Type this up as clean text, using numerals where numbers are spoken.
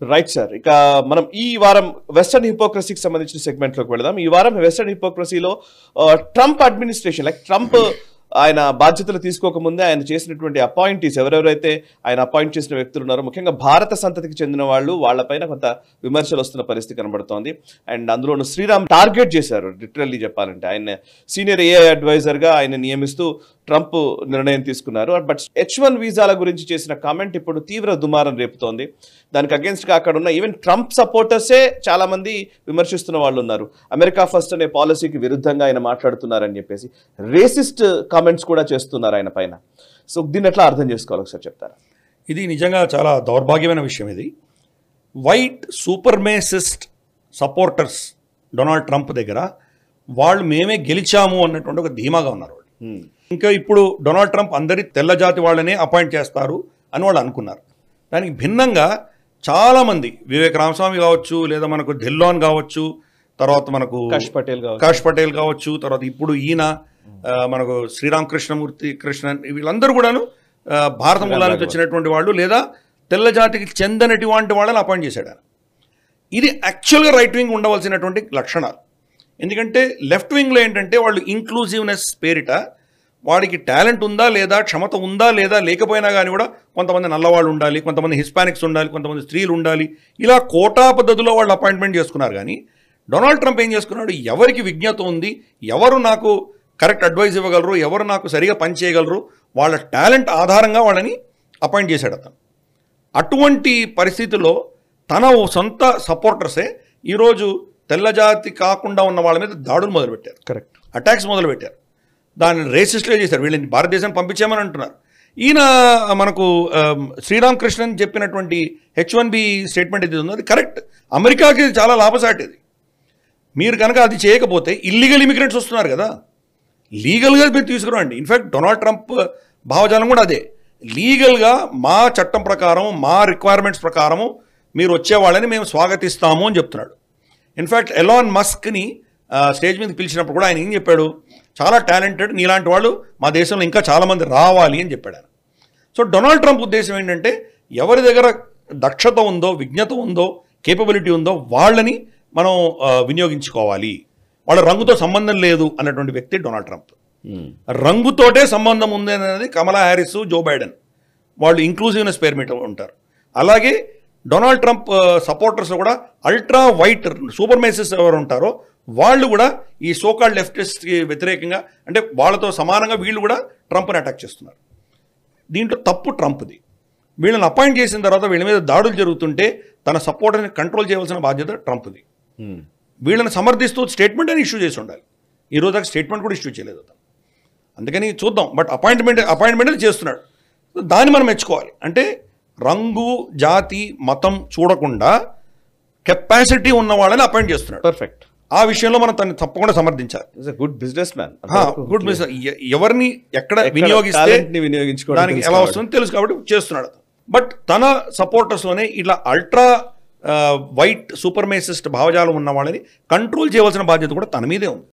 Right sir. ఇక మనం ఈ వారం వెస్టర్న్ హిపోక్రసీకి సంబంధించిన సెగ్మెంట్లోకి వెళదాం. ఈ వారం వెస్టర్న్ హిపోక్రసీలో ట్రంప్ అడ్మినిస్ట్రేషన్, లైక్ ట్రంప్ ఆయన బాధ్యతలు తీసుకోకముందే ఆయన చేసినటువంటి అపాయింటీస్, ఎవరెవరైతే ఆయన అపాయింట్ చేసిన వ్యక్తులు ఉన్నారో, ముఖ్యంగా భారత సంతతికి చెందిన వాళ్ళు, వాళ్ళపైన కొంత విమర్శలు వస్తున్న పరిస్థితి కనబడుతోంది. అండ్ అందులోనూ శ్రీరామ్ టార్గెట్ చేశారు, లిటరల్లీ చెప్పాలంటే. ఆయన సీనియర్ ఏఐ అడ్వైజర్గా ఆయన నియమిస్తూ ట్రంప్ నిర్ణయం తీసుకున్నారు. బట్ H1 వీసాల గురించి చేసిన కామెంట్ ఇప్పుడు తీవ్ర దుమారం రేపుతోంది. దానికి అగేన్స్ట్గా అక్కడ ఉన్న ఈవెన్ ట్రంప్ సపోర్టర్సే చాలా మంది విమర్శిస్తున్న వాళ్ళు ఉన్నారు. అమెరికా ఫస్ట్ అనే పాలసీకి విరుద్ధంగా ఆయన మాట్లాడుతున్నారని చెప్పేసి రేసిస్ట్ కామెంట్స్ కూడా చేస్తున్నారు ఆయన పైన. సో దీన్ని ఎట్లా అర్థం చేసుకోవాలి ఒకసారి చెప్తారా? ఇది నిజంగా చాలా దౌర్భాగ్యమైన విషయం. ఇది వైట్ సూపర్మేసిస్ట్ సపోర్టర్స్ డొనాల్డ్ ట్రంప్ దగ్గర వాళ్ళు మేమే గెలిచాము అన్నటువంటి ఒక ధీమాగా ఉన్నారు వాళ్ళు. ఇంకా ఇప్పుడు డొనాల్డ్ ట్రంప్ అందరి తెల్ల జాతి వాళ్ళనే అపాయింట్ చేస్తారు అని వాళ్ళు అనుకున్నారు. దానికి భిన్నంగా చాలామంది, వివేక్ రామస్వామి కావచ్చు, లేదా మనకు ధిల్లాన్ కావచ్చు, తర్వాత మనకు కాష్ పటేల్ కావచ్చు, తర్వాత ఇప్పుడు ఈయన మనకు శ్రీరామ్ కృష్ణన్, వీళ్ళందరూ కూడాను భారత మూలానికి వచ్చినటువంటి వాళ్ళు లేదా తెల్ల జాతికి చెందనటువంటి వాళ్ళని అపాయింట్ చేశాడు ఆయన. ఇది యాక్చువల్గా రైట్ వింగ్ ఉండవలసినటువంటి లక్షణాలు. ఎందుకంటే లెఫ్ట్ వింగ్లో ఏంటంటే వాళ్ళు ఇంక్లూజివ్నెస్ పేరిట వాడికి టాలెంట్ ఉందా లేదా, క్షమత ఉందా లేదా, లేకపోయినా కానీ కూడా కొంతమంది నల్లవాళ్ళు ఉండాలి, కొంతమంది హిస్పానిక్స్ ఉండాలి, కొంతమంది స్త్రీలు ఉండాలి, ఇలా కోటా పద్ధతిలో వాళ్ళు అపాయింట్మెంట్ చేసుకున్నారు. కానీ డొనాల్డ్ ట్రంప్ ఏం చేసుకున్నాడు, ఎవరికి విజ్ఞత ఉంది, ఎవరు నాకు కరెక్ట్ అడ్వైజ్ ఇవ్వగలరు, ఎవరు నాకు సరిగా పని చేయగలరు, వాళ్ళ టాలెంట్ ఆధారంగా వాళ్ళని అపాయింట్ చేశాడు అతను. అటువంటి పరిస్థితుల్లో తన సొంత సపోర్టర్సే ఈరోజు తెల్లజాతి కాకుండా ఉన్న వాళ్ళ మీద దాడులు మొదలుపెట్టారు, కరెక్ట్ అటాక్స్ మొదలుపెట్టారు. దాన్ని రేసిస్ట్గా చేశారు, వీళ్ళని భారతదేశాన్ని పంపించామని అంటున్నారు. ఈయన మనకు శ్రీరామ్ కృష్ణన్ చెప్పినటువంటి H1B స్టేట్మెంట్ ఇది ఉందో అది కరెక్ట్. అమెరికాకి చాలా లాభసాటి ఇది. మీరు కనుక అది చేయకపోతే ఇల్లీగల్ ఇమిగ్రెంట్స్ వస్తున్నారు కదా, లీగల్గా మీరు తీసుకురండి. ఇన్ఫ్యాక్ట్ డొనాల్డ్ ట్రంప్ భావజాలం కూడా అదే, లీగల్గా మా చట్టం ప్రకారం, మా రిక్వైర్మెంట్స్ ప్రకారము మీరు వచ్చేవాళ్ళని మేము స్వాగతిస్తాము అని చెప్తున్నాడు. ఇన్ఫ్యాక్ట్ ఎలాన్ మస్క్ని స్టేజ్ మీద పిలిచినప్పుడు కూడా ఆయన ఏం చెప్పాడు, చాలా టాలెంటెడ్, నీలాంటి వాళ్ళు మా దేశంలో ఇంకా చాలామంది రావాలి అని చెప్పాడు ఆయన. సో డొనాల్డ్ ట్రంప్ ఉద్దేశం ఏంటంటే ఎవరి దగ్గర దక్షత ఉందో, విజ్ఞత ఉందో, కేపబిలిటీ ఉందో వాళ్ళని మనం వినియోగించుకోవాలి. వాళ్ళ రంగుతో సంబంధం లేదు అన్నటువంటి వ్యక్తి డొనాల్డ్ ట్రంప్. రంగుతోటే సంబంధం ఉంది అనేది కమలా హ్యారిస్, జో బైడెన్, వాళ్ళు ఇంక్లూజివ్నెస్ పేరు మీద ఉంటారు. అలాగే డొనాల్డ్ ట్రంప్ సపోర్టర్స్ కూడా అల్ట్రా వైట్ సూపర్మేసిస్ ఎవరు ఉంటారో వాళ్ళు కూడా ఈ సోకాల్డ్ లెఫ్టిస్ట్కి వ్యతిరేకంగా, అంటే వాళ్ళతో సమానంగా వీళ్ళు కూడా ట్రంప్ని అటాక్ చేస్తున్నారు. దీంట్లో తప్పు ట్రంప్ది. వీళ్ళని అపాయింట్ చేసిన తర్వాత వీళ్ళ మీద దాడులు జరుగుతుంటే తన సపోర్టర్ని కంట్రోల్ చేయవలసిన బాధ్యత ట్రంప్ది. వీళ్ళని సమర్థిస్తూ స్టేట్మెంట్ అని ఇష్యూ చేసి ఉండాలి. ఈరోజు దాకా స్టేట్మెంట్ కూడా ఇష్యూ చేయలేదు అతను. అందుకని చూద్దాం. బట్ అపాయింట్మెంట్ చేస్తున్నాడు, దాన్ని మనం మెచ్చుకోవాలి. అంటే రంగు, జాతి, మతం చూడకుండా కెపాసిటీ ఉన్న వాళ్ళని అపాయింట్ చేస్తున్నాడు. పర్ఫెక్ట్. ఆ విషయంలో మనం తను తప్పకుండా సమర్థించాలి. Good businessman. Good business. ఎవరిని ఎక్కడ వినియోగించుకోవడానికి ఎలా వస్తుందో తెలుసు కాబట్టి చేస్తున్నాడు. బట్ తన సపోర్టర్స్లోనే ఇలా అల్ట్రా వైట్ సూపర్మేసిస్ట్ భావజాలం ఉన్న వాళ్ళని కంట్రోల్ చేయవలసిన బాధ్యత కూడా తన మీదే ఉంది.